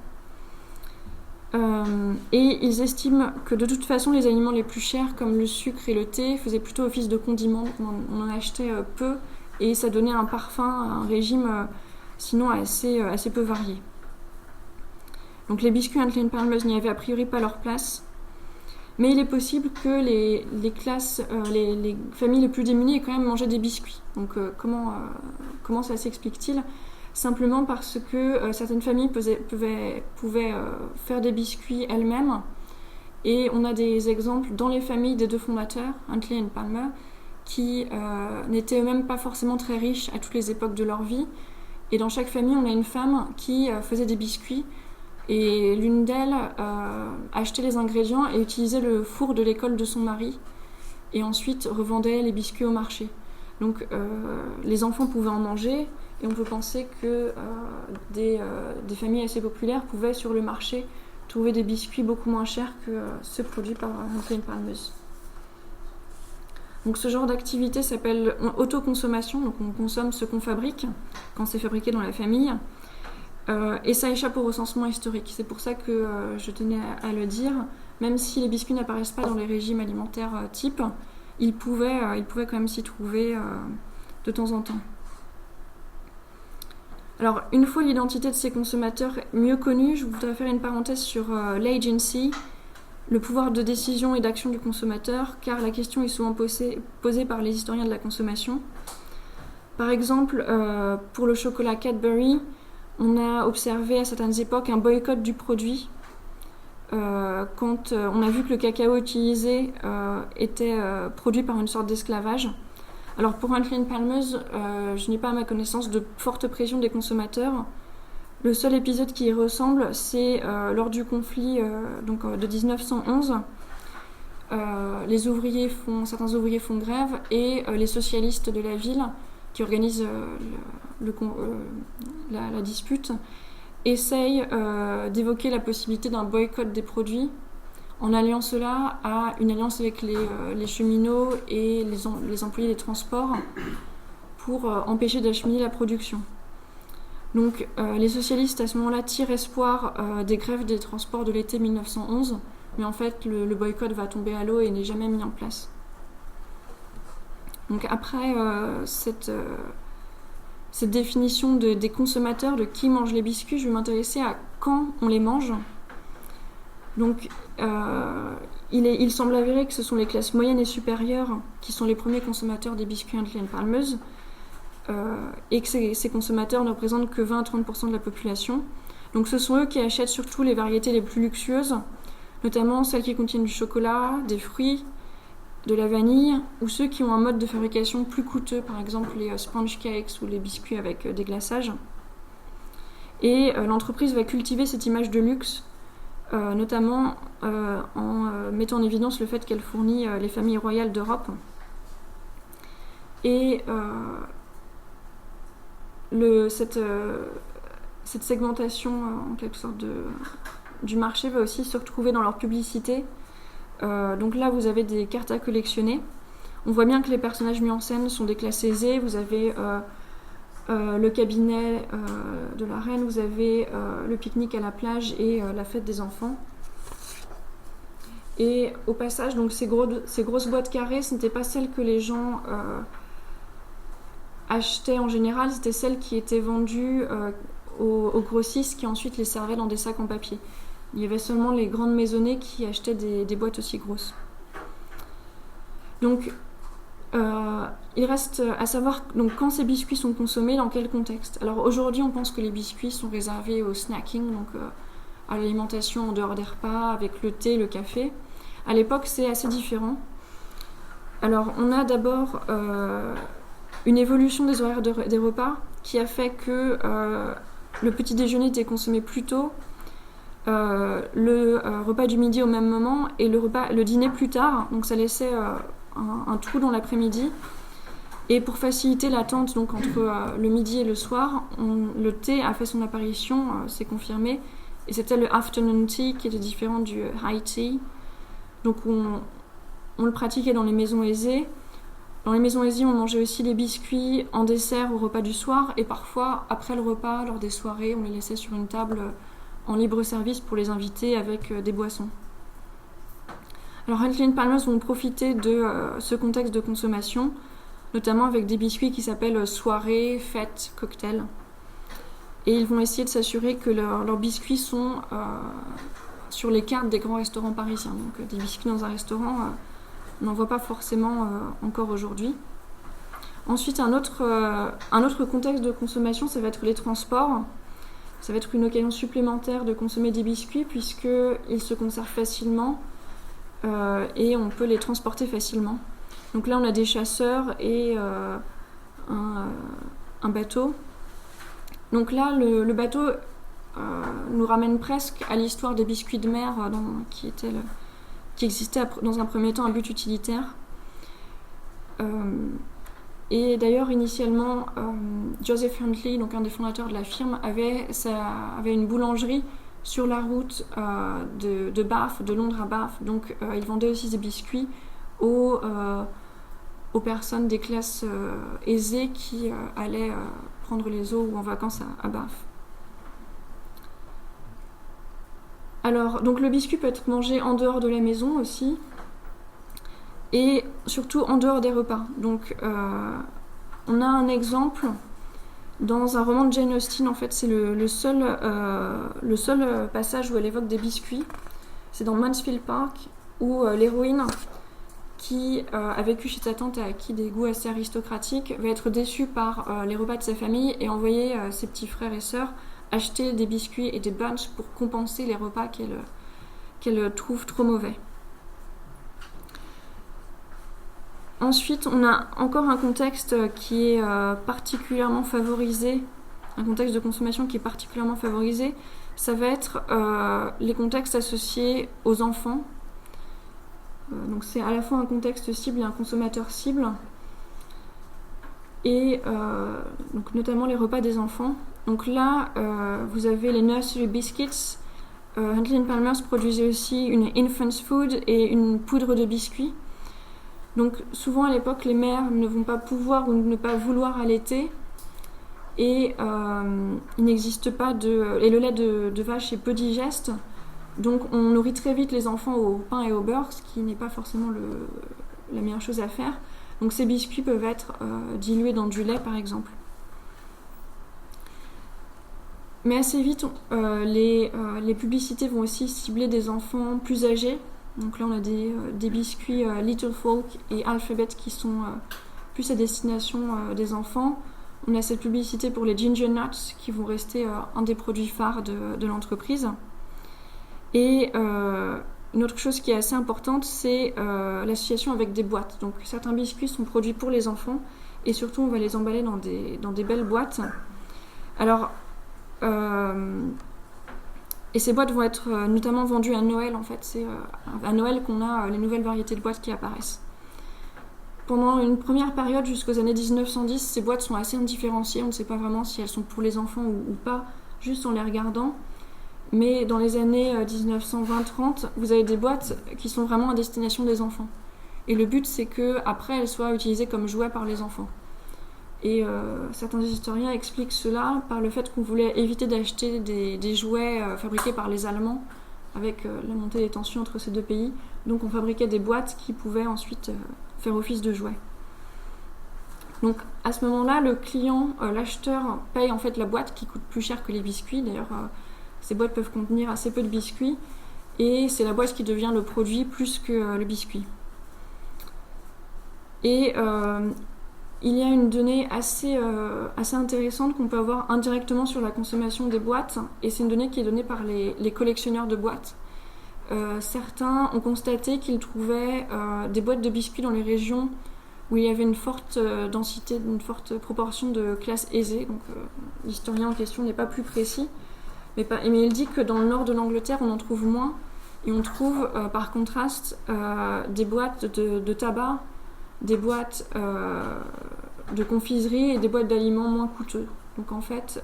Et ils estiment que de toute façon les aliments les plus chers comme le sucre et le thé faisaient plutôt office de condiments, on en achetait peu et ça donnait un parfum, un régime sinon assez peu varié. Donc les biscuits Huntley & Palmers n'y avaient a priori pas leur place. Mais il est possible que les familles les plus démunies aient quand même mangé des biscuits. Donc comment ça s'explique-t-il ? Simplement parce que certaines familles pouvaient faire des biscuits elles-mêmes. Et on a des exemples dans les familles des deux fondateurs, Huntley et Palmer, qui n'étaient eux-mêmes pas forcément très riches à toutes les époques de leur vie. Et dans chaque famille, on a une femme qui faisait des biscuits. Et l'une d'elles achetait les ingrédients et utilisait le four de l'école de son mari et ensuite revendait les biscuits au marché. Donc les enfants pouvaient en manger et on peut penser que des familles assez populaires pouvaient sur le marché trouver des biscuits beaucoup moins chers que ceux produits par Huntley & Palmers. Donc ce genre d'activité s'appelle autoconsommation, donc on consomme ce qu'on fabrique quand c'est fabriqué dans la famille. Et ça échappe au recensement historique. C'est pour ça que je tenais à le dire. Même si les biscuits n'apparaissent pas dans les régimes alimentaires types, ils pouvaient quand même s'y trouver de temps en temps. Alors, une fois l'identité de ces consommateurs mieux connue, je voudrais faire une parenthèse sur l'agency, le pouvoir de décision et d'action du consommateur, car la question est souvent posée par les historiens de la consommation. Par exemple, pour le chocolat Cadbury, on a observé à certaines époques un boycott du produit quand on a vu que le cacao utilisé était produit par une sorte d'esclavage. Alors pour Huntley & Palmers, je n'ai pas à ma connaissance de forte pression des consommateurs. Le seul épisode qui y ressemble, c'est lors du conflit de 1911. Certains ouvriers font grève et les socialistes de la ville qui organisent la dispute essaye d'évoquer la possibilité d'un boycott des produits en alliant cela à une alliance avec les cheminots et les employés des transports pour empêcher d'acheminer la production. Donc les socialistes à ce moment-là tirent espoir des grèves des transports de l'été 1911, mais en fait le boycott va tomber à l'eau et n'est jamais mis en place. Donc après cette définition des consommateurs, de qui mange les biscuits, je vais m'intéresser à quand on les mange. Donc il semble avéré que ce sont les classes moyennes et supérieures qui sont les premiers consommateurs des biscuits Huntley & Palmers, et que ces consommateurs ne représentent que 20 à 30% de la population. Donc ce sont eux qui achètent surtout les variétés les plus luxueuses, notamment celles qui contiennent du chocolat, des fruits, de la vanille, ou ceux qui ont un mode de fabrication plus coûteux, par exemple les sponge cakes ou les biscuits avec des glaçages. Et l'entreprise va cultiver cette image de luxe, notamment en mettant en évidence le fait qu'elle fournit les familles royales d'Europe. Et cette segmentation en quelque sorte du marché va aussi se retrouver dans leur publicité. Donc là vous avez des cartes à collectionner. On voit bien que les personnages mis en scène sont des classes aisées. Vous avez le cabinet de la reine, vous avez le pique-nique à la plage et la fête des enfants. Et au passage, donc ces grosses boîtes carrées, ce n'étaient pas celles que les gens achetaient en général, c'était celles qui étaient vendues aux grossistes qui ensuite les servaient dans des sacs en papier. Il y avait seulement les grandes maisonnées qui achetaient des boîtes aussi grosses. Donc il reste à savoir donc, quand ces biscuits sont consommés, dans quel contexte. Alors aujourd'hui on pense que les biscuits sont réservés au snacking, donc à l'alimentation en dehors des repas, avec le thé, le café. À l'époque c'est assez différent. Alors on a d'abord une évolution des horaires des repas qui a fait que le petit déjeuner était consommé plus tôt, le repas du midi au même moment et le dîner plus tard, donc ça laissait un trou dans l'après-midi. Et pour faciliter l'attente donc, entre le midi et le soir, le thé a fait son apparition, c'est confirmé, et c'était le afternoon tea qui était différent du high tea. Donc on le pratiquait dans les maisons aisées. Dans les maisons aisées, on mangeait aussi les biscuits en dessert au repas du soir, et parfois, après le repas, lors des soirées, on les laissait sur une table en libre service pour les invités avec des boissons. Alors Huntley & Palmers vont profiter de ce contexte de consommation, notamment avec des biscuits qui s'appellent soirée, fête, cocktail. Et ils vont essayer de s'assurer que leurs biscuits sont sur les cartes des grands restaurants parisiens. Donc des biscuits dans un restaurant, on n'en voit pas forcément encore aujourd'hui. Ensuite, un autre contexte de consommation, ça va être les transports. Ça va être une occasion supplémentaire de consommer des biscuits puisqu'ils se conservent facilement et on peut les transporter facilement. Donc là, on a des chasseurs et un bateau. Donc là, le bateau nous ramène presque à l'histoire des biscuits de mer qui existait dans un premier temps à but utilitaire. Et d'ailleurs, initialement, Joseph Huntley, donc un des fondateurs de la firme, avait une boulangerie sur la route de Bath, de Londres à Bath. Donc, il vendait aussi des biscuits aux personnes des classes aisées qui allaient prendre les eaux ou en vacances à Bath. Alors, donc le biscuit peut être mangé en dehors de la maison aussi, et surtout en dehors des repas. Donc, on a un exemple dans un roman de Jane Austen. En fait, c'est le seul passage où elle évoque des biscuits. C'est dans Mansfield Park, où l'héroïne, qui a vécu chez sa tante et a acquis des goûts assez aristocratiques, va être déçue par les repas de sa famille et envoyer ses petits frères et sœurs acheter des biscuits et des bunches pour compenser les repas qu'elle trouve trop mauvais. Ensuite, on a encore un contexte qui est particulièrement favorisé, un contexte de consommation qui est particulièrement favorisé. Ça va être les contextes associés aux enfants. Donc c'est à la fois un contexte cible et un consommateur cible. Et donc notamment les repas des enfants. Donc là, vous avez les nursery biscuits. Huntley & Palmers produisait aussi une infant's food et une poudre de biscuits. Donc souvent à l'époque, les mères ne vont pas pouvoir ou ne pas vouloir allaiter. Et il n'existe pas et le lait de vache est peu digeste. Donc on nourrit très vite les enfants au pain et au beurre, ce qui n'est pas forcément la meilleure chose à faire. Donc ces biscuits peuvent être dilués dans du lait par exemple. Mais assez vite, les publicités vont aussi cibler des enfants plus âgés. Donc là on a des biscuits Little Folk et Alphabet qui sont plus à destination des enfants. On a cette publicité pour les Ginger Nuts qui vont rester un des produits phares de l'entreprise. Et une autre chose qui est assez importante, c'est l'association avec des boîtes. Donc certains biscuits sont produits pour les enfants et surtout on va les emballer dans des belles boîtes. Alors, et ces boîtes vont être notamment vendues à Noël en fait. C'est à Noël qu'on a les nouvelles variétés de boîtes qui apparaissent. Pendant une première période jusqu'aux années 1910, ces boîtes sont assez indifférenciées. On ne sait pas vraiment si elles sont pour les enfants ou pas, juste en les regardant. Mais dans les années 1920-30, vous avez des boîtes qui sont vraiment à destination des enfants. Et le but, c'est qu'après, elles soient utilisées comme jouets par les enfants. Et certains historiens expliquent cela par le fait qu'on voulait éviter d'acheter des jouets fabriqués par les Allemands, avec la montée des tensions entre ces deux pays. Donc on fabriquait des boîtes qui pouvaient ensuite faire office de jouets. Donc à ce moment-là, le client, l'acheteur, paye en fait la boîte qui coûte plus cher que les biscuits. D'ailleurs, ces boîtes peuvent contenir assez peu de biscuits et c'est la boîte qui devient le produit plus que le biscuit. Et il y a une donnée assez intéressante qu'on peut avoir indirectement sur la consommation des boîtes et c'est une donnée qui est donnée par les collectionneurs de boîtes. Certains ont constaté qu'ils trouvaient des boîtes de biscuits dans les régions où il y avait une forte densité, une forte proportion de classes aisées. Donc l'historien en question n'est pas plus précis. Mais il dit que dans le nord de l'Angleterre, on en trouve moins. Et on trouve par contraste des boîtes de tabac, des boîtes de confiserie et des boîtes d'aliments moins coûteux. Donc en fait,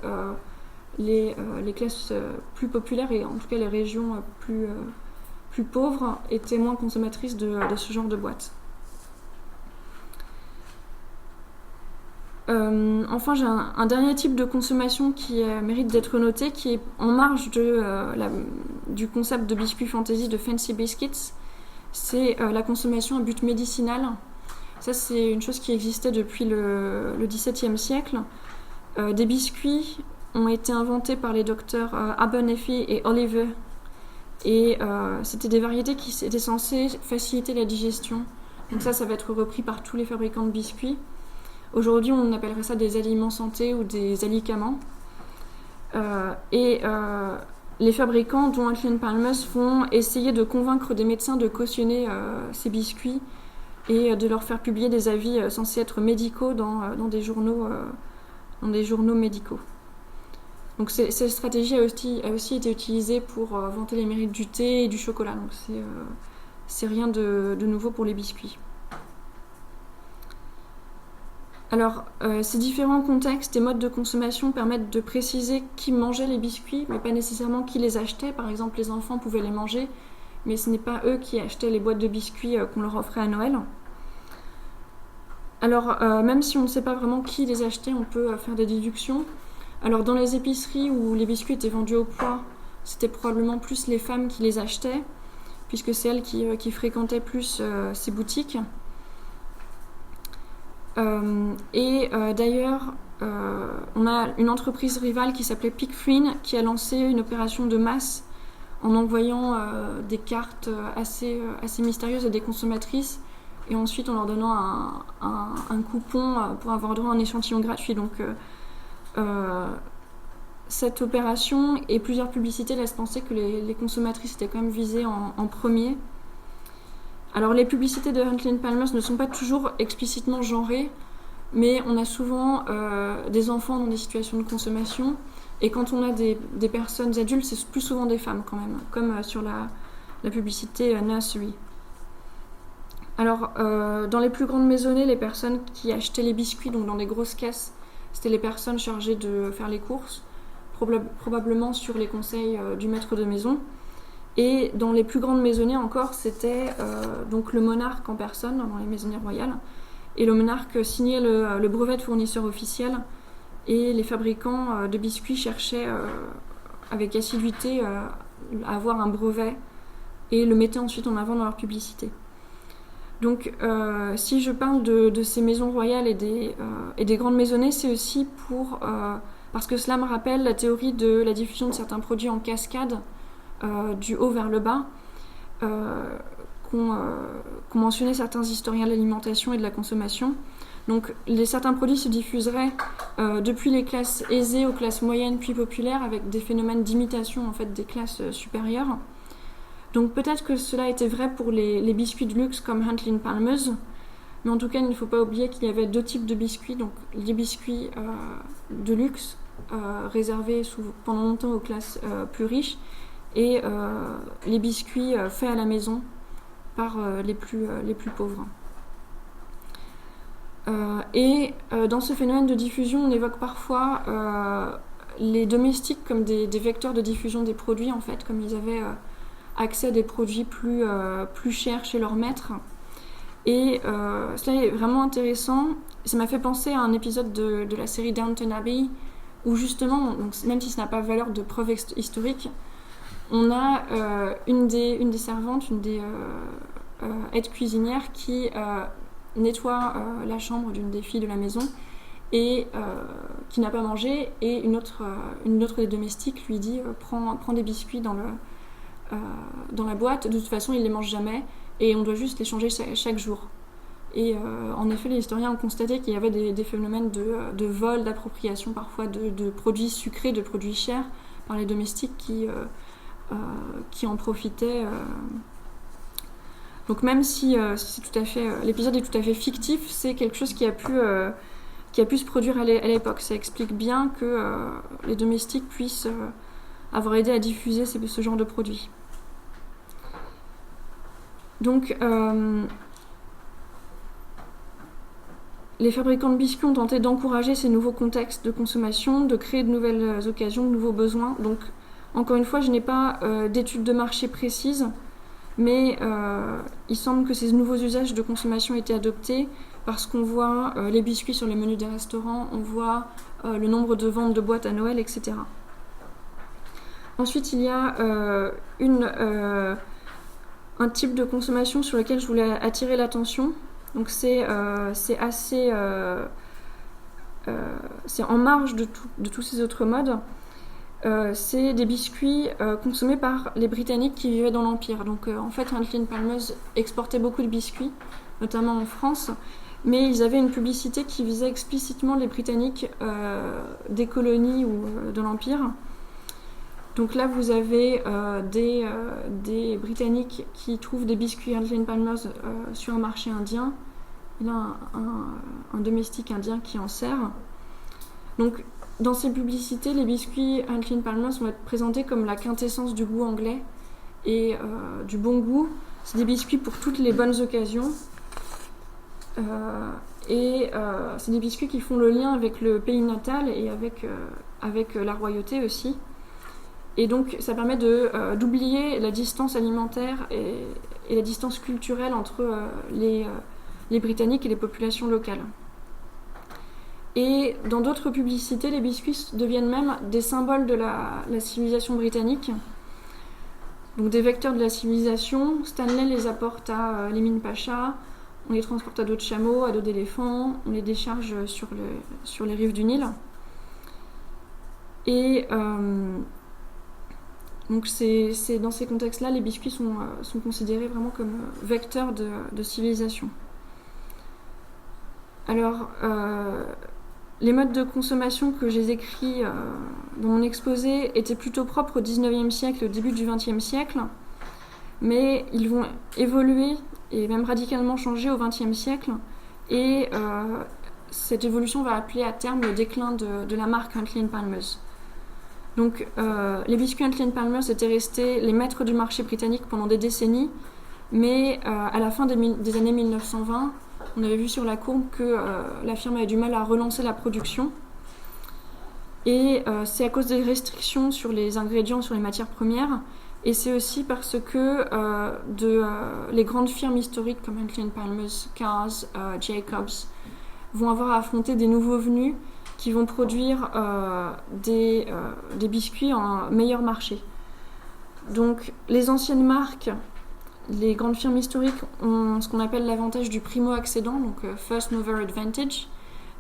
les classes plus populaires et en tout cas les régions plus pauvres étaient moins consommatrices de ce genre de boîtes. Enfin, j'ai un dernier type de consommation qui mérite d'être noté, qui est en marge du concept de biscuit fantasy de Fancy Biscuits. C'est la consommation à but médicinal. Ça, c'est une chose qui existait depuis le XVIIe siècle. Des biscuits ont été inventés par les docteurs Abernethy et Oliver. Et c'était des variétés qui étaient censées faciliter la digestion. Donc ça va être repris par tous les fabricants de biscuits. Aujourd'hui, on appellerait ça des aliments santé ou des alicaments. Les fabricants, dont Huntley & Palmers, vont essayer de convaincre des médecins de cautionner ces biscuits et de leur faire publier des avis censés être médicaux dans des journaux médicaux. Donc cette stratégie a aussi été utilisée pour vanter les mérites du thé et du chocolat. Donc c'est rien de nouveau pour les biscuits. Alors, ces différents contextes et modes de consommation permettent de préciser qui mangeait les biscuits, mais pas nécessairement qui les achetait. Par exemple, les enfants pouvaient les manger, mais ce n'est pas eux qui achetaient les boîtes de biscuits qu'on leur offrait à Noël. Alors, même si on ne sait pas vraiment qui les achetait, on peut faire des déductions. Alors, dans les épiceries où les biscuits étaient vendus au poids, c'était probablement plus les femmes qui les achetaient, puisque c'est elles qui fréquentaient plus ces boutiques. D'ailleurs, on a une entreprise rivale qui s'appelait Pickfrin qui a lancé une opération de masse en envoyant des cartes assez mystérieuses à des consommatrices et ensuite en leur donnant un coupon pour avoir droit à un échantillon gratuit. Donc cette opération et plusieurs publicités laissent penser que les consommatrices étaient quand même visées en premier. Alors les publicités de Huntley & Palmers ne sont pas toujours explicitement genrées, mais on a souvent des enfants dans des situations de consommation, et quand on a des personnes adultes, c'est plus souvent des femmes quand même, comme sur la publicité Nursery. Alors dans les plus grandes maisonnées, les personnes qui achetaient les biscuits, donc dans des grosses caisses, c'était les personnes chargées de faire les courses. probablement sur les conseils du maître de maison. Et dans les plus grandes maisonnées encore, c'était donc le monarque en personne, dans les maisonnées royales. Et le monarque signait le brevet de fournisseur officiel. Et les fabricants de biscuits cherchaient avec assiduité à avoir un brevet et le mettaient ensuite en avant dans leur publicité. Donc si je parle de ces maisons royales et des grandes maisonnées, c'est aussi parce que cela me rappelle la théorie de la diffusion de certains produits en cascade, du haut vers le bas, qu'ont mentionné certains historiens de l'alimentation et de la consommation. Donc certains produits se diffuseraient depuis les classes aisées aux classes moyennes puis populaires, avec des phénomènes d'imitation en fait des classes supérieures. Donc peut-être que cela était vrai pour les biscuits de luxe comme Huntley & Palmer's, mais en tout cas il ne faut pas oublier qu'il y avait deux types de biscuits, donc les biscuits de luxe réservés pendant longtemps aux classes plus riches, et les biscuits faits à la maison par les plus pauvres. Dans ce phénomène de diffusion, on évoque parfois les domestiques comme des vecteurs de diffusion des produits, en fait, comme ils avaient accès à des produits plus chers chez leur maître. Et cela est vraiment intéressant. Ça m'a fait penser à un épisode de la série Downton Abbey, où justement, donc, même si ça n'a pas valeur de preuve historique, on a une des servantes, une des aides cuisinières qui nettoie la chambre d'une des filles de la maison et qui n'a pas mangé, et une autre des domestiques lui dit prends des biscuits dans la boîte, de toute façon il les mange jamais et on doit juste les changer chaque jour. Et en effet les historiens ont constaté qu'il y avait des phénomènes de vol, d'appropriation parfois de produits sucrés, de produits chers par les domestiques qui en profitaient. Donc même si l'épisode est tout à fait fictif, c'est quelque chose qui a pu se produire à l'époque. Ça explique bien que les domestiques puissent avoir aidé à diffuser ce genre de produits. Donc les fabricants de biscuits ont tenté d'encourager ces nouveaux contextes de consommation, de créer de nouvelles occasions, de nouveaux besoins. Donc encore une fois, je n'ai pas d'études de marché précises, mais il semble que ces nouveaux usages de consommation aient été adoptés parce qu'on voit les biscuits sur les menus des restaurants, on voit le nombre de ventes de boîtes à Noël, etc. Ensuite, il y a un type de consommation sur lequel je voulais attirer l'attention. Donc c'est en marge de tous ces autres modes. C'est des biscuits consommés par les Britanniques qui vivaient dans l'Empire. Donc en fait, Huntley & Palmer's exportait beaucoup de biscuits, notamment en France, mais ils avaient une publicité qui visait explicitement les Britanniques des colonies ou de l'Empire. Donc là, vous avez des Britanniques qui trouvent des biscuits Huntley & Palmer's sur un marché indien. Il y a un domestique indien qui en sert. Donc dans ces publicités, les biscuits Huntley & Palmer's vont être présentés comme la quintessence du goût anglais et du bon goût. C'est des biscuits pour toutes les bonnes occasions. C'est des biscuits qui font le lien avec le pays natal et avec la royauté aussi. Et donc ça permet d'oublier la distance alimentaire et la distance culturelle entre les Britanniques et les populations locales. Et dans d'autres publicités, les biscuits deviennent même des symboles de la civilisation britannique. Donc des vecteurs de la civilisation. Stanley les apporte à l'Emin Pacha, on les transporte à dos de chameau, à dos d'éléphant, on les décharge sur les rives du Nil. Et donc c'est dans ces contextes-là, les biscuits sont considérés vraiment comme vecteurs de civilisation. Alors, les modes de consommation que j'ai écrits dans mon exposé étaient plutôt propres au XIXe siècle et au début du XXe siècle, mais ils vont évoluer et même radicalement changer au XXe siècle, et cette évolution va appeler à terme le déclin de la marque Huntley & Palmer's. Donc les biscuits Huntley & Palmer's étaient restés les maîtres du marché britannique pendant des décennies, mais à la fin des années 1920, on avait vu sur la courbe que la firme avait du mal à relancer la production. Et c'est à cause des restrictions sur les ingrédients, sur les matières premières. Et c'est aussi parce que les grandes firmes historiques comme Huntley & Palmers, Carr's, Jacobs vont avoir à affronter des nouveaux venus qui vont produire des biscuits en meilleur marché. Donc les anciennes marques, les grandes firmes historiques ont ce qu'on appelle l'avantage du primo-accédant, donc first mover advantage,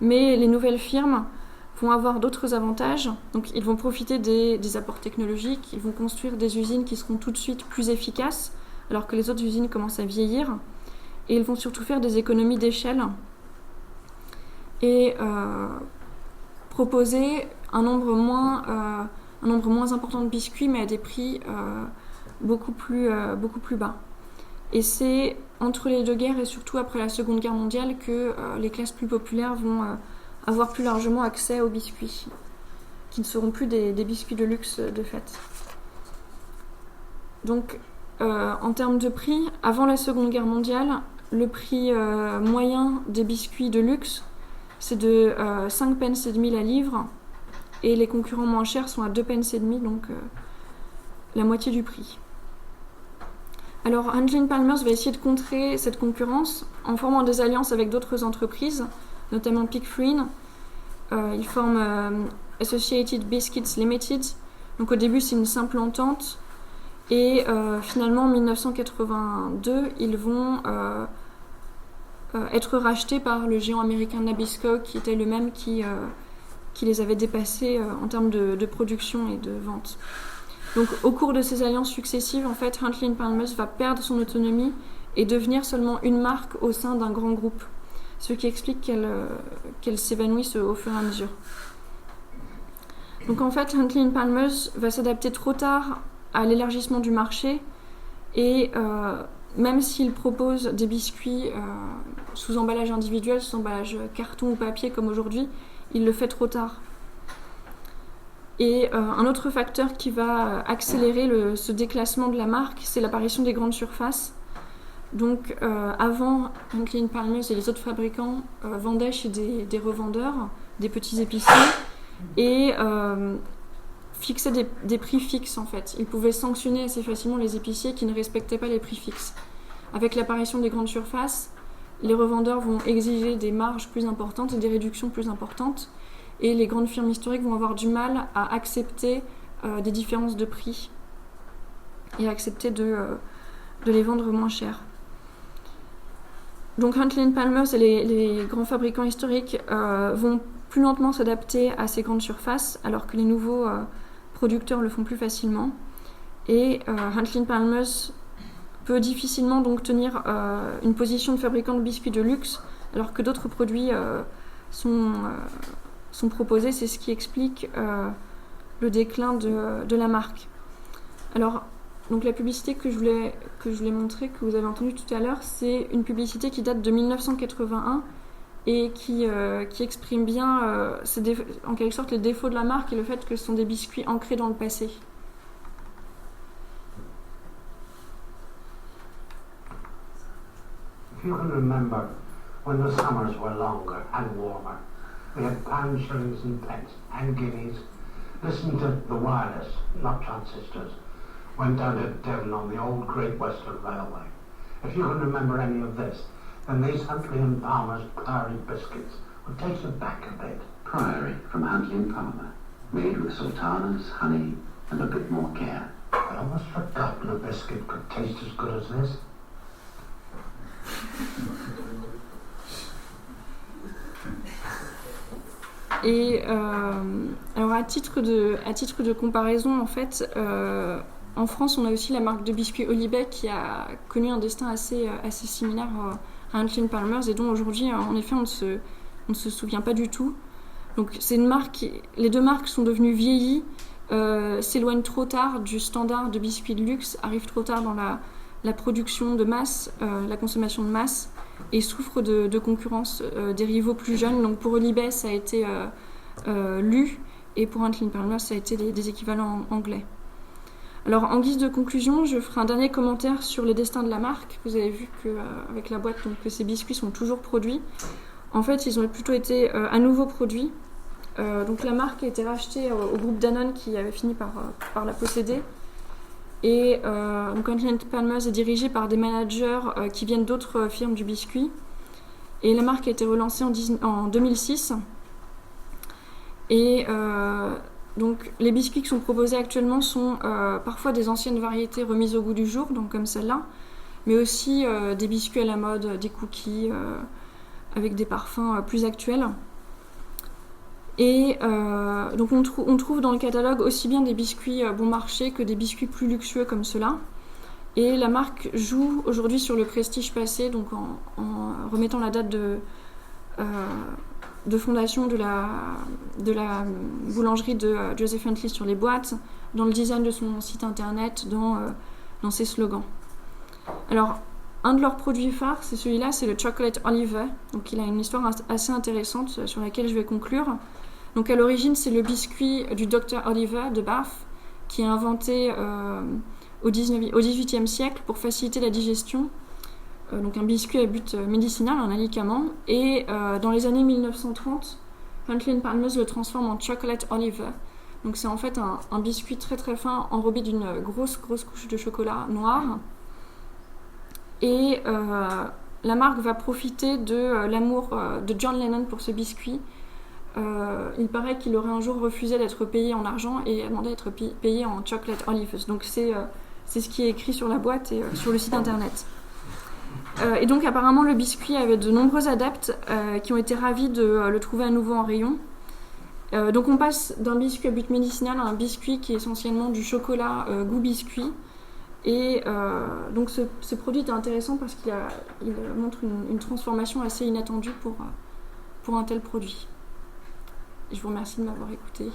mais les nouvelles firmes vont avoir d'autres avantages. Donc ils vont profiter des apports technologiques, ils vont construire des usines qui seront tout de suite plus efficaces, alors que les autres usines commencent à vieillir, et ils vont surtout faire des économies d'échelle et proposer un nombre moins important de biscuits, mais à des prix beaucoup plus bas. Et c'est entre les deux guerres et surtout après la Seconde Guerre mondiale que les classes plus populaires vont avoir plus largement accès aux biscuits, qui ne seront plus des biscuits de luxe de fait. Donc, en termes de prix, avant la Seconde Guerre mondiale, le prix moyen des biscuits de luxe, c'est de 5 pence et demi la livre, et les concurrents moins chers sont à 2 pence et demi, donc la moitié du prix. Alors, Huntley & Palmers va essayer de contrer cette concurrence en formant des alliances avec d'autres entreprises, notamment Pickfreen. Ils forment Associated Biscuits Limited. Donc au début, c'est une simple entente. Et finalement, en 1982, ils vont être rachetés par le géant américain Nabisco, qui était le même qui les avait dépassés en termes de production et de vente. Donc au cours de ces alliances successives, en fait, Huntley & Palmers va perdre son autonomie et devenir seulement une marque au sein d'un grand groupe, ce qui explique qu'elle s'évanouisse au fur et à mesure. Donc en fait, Huntley & Palmers va s'adapter trop tard à l'élargissement du marché et même s'il propose des biscuits sous emballage individuel, sous emballage carton ou papier comme aujourd'hui, il le fait trop tard. Et un autre facteur qui va accélérer ce déclassement de la marque, c'est l'apparition des grandes surfaces. Donc avant, Huntley & Palmers et les autres fabricants vendaient chez des revendeurs, des petits épiciers, et fixaient des prix fixes en fait. Ils pouvaient sanctionner assez facilement les épiciers qui ne respectaient pas les prix fixes. Avec l'apparition des grandes surfaces, les revendeurs vont exiger des marges plus importantes et des réductions plus importantes, et les grandes firmes historiques vont avoir du mal à accepter des différences de prix et à accepter de les vendre moins cher. Donc Huntley & Palmers et les grands fabricants historiques vont plus lentement s'adapter à ces grandes surfaces, alors que les nouveaux producteurs le font plus facilement. Et Huntley & Palmers peut difficilement donc tenir une position de fabricant de biscuits de luxe, alors que d'autres produits sont proposés. C'est ce qui explique le déclin de la marque. Alors, donc la publicité que je voulais montrer, que vous avez entendue tout à l'heure, c'est une publicité qui date de 1981 et qui exprime bien en quelque sorte les défauts de la marque et le fait que ce sont des biscuits ancrés dans le passé. If you can remember when the summers were longer and warmer, we had pound shillings and pence and guineas. Listen to the wireless, not transistors. Went down to Devon on the old Great Western Railway. If you can remember any of this, then these Huntley & Palmer's Priory biscuits would take you back a bit. Priory from Huntley & Palmer, made with sultanas, honey, and a bit more care. I'd almost forgotten a biscuit could taste as good as this. Et alors à titre de comparaison, en fait, en France, on a aussi la marque de biscuits Olivet qui a connu un destin assez similaire à Huntley & Palmers et dont aujourd'hui, en effet, on ne se souvient pas du tout. Donc c'est une marque, les deux marques sont devenues vieillies, s'éloignent trop tard du standard de biscuits de luxe, arrivent trop tard dans la production de masse, la consommation de masse, et souffrent de concurrence des rivaux plus jeunes. Donc pour Olivet, ça a été lu, et pour Huntley & Palmers, ça a été des équivalents anglais. Alors en guise de conclusion, je ferai un dernier commentaire sur les destins de la marque. Vous avez vu qu'avec la boîte, donc, que ces biscuits sont toujours produits. En fait, ils ont plutôt été à nouveau produits Donc la marque a été rachetée au groupe Danone qui avait fini par la posséder. Et donc Huntley & Palmers est dirigé par des managers qui viennent d'autres firmes du biscuit. Et la marque a été relancée en 2006. Et donc les biscuits qui sont proposés actuellement sont parfois des anciennes variétés remises au goût du jour, donc comme celle-là, mais aussi des biscuits à la mode, des cookies avec des parfums plus actuels. Et donc on trouve dans le catalogue aussi bien des biscuits bon marché que des biscuits plus luxueux comme ceux-là. Et la marque joue aujourd'hui sur le prestige passé, donc en remettant la date de fondation de la boulangerie de Joseph Huntley sur les boîtes, dans le design de son site internet, dans ses slogans. Alors, un de leurs produits phares, c'est celui-là, c'est le Chocolate Oliver. Donc il a une histoire assez intéressante sur laquelle je vais conclure. Donc à l'origine, c'est le biscuit du Dr Oliver de Bath qui est inventé au XVIIIe siècle pour faciliter la digestion. Donc un biscuit à but médicinal, un médicament. Et dans les années 1930, Huntley & Palmers le transforme en Chocolate Oliver. Donc c'est en fait un biscuit très très fin enrobé d'une grosse couche de chocolat noir. Et la marque va profiter de l'amour de John Lennon pour ce biscuit. Il paraît qu'il aurait un jour refusé d'être payé en argent et a demandé d'être payé en chocolate olives. Donc c'est ce qui est écrit sur la boîte et sur le site internet. Et donc apparemment le biscuit avait de nombreux adeptes qui ont été ravis de le trouver à nouveau en rayon. Donc on passe d'un biscuit à but médicinal à un biscuit qui est essentiellement du chocolat goût biscuit. Et donc ce produit est intéressant parce qu'il montre une transformation assez inattendue pour un tel produit. Je vous remercie de m'avoir écouté.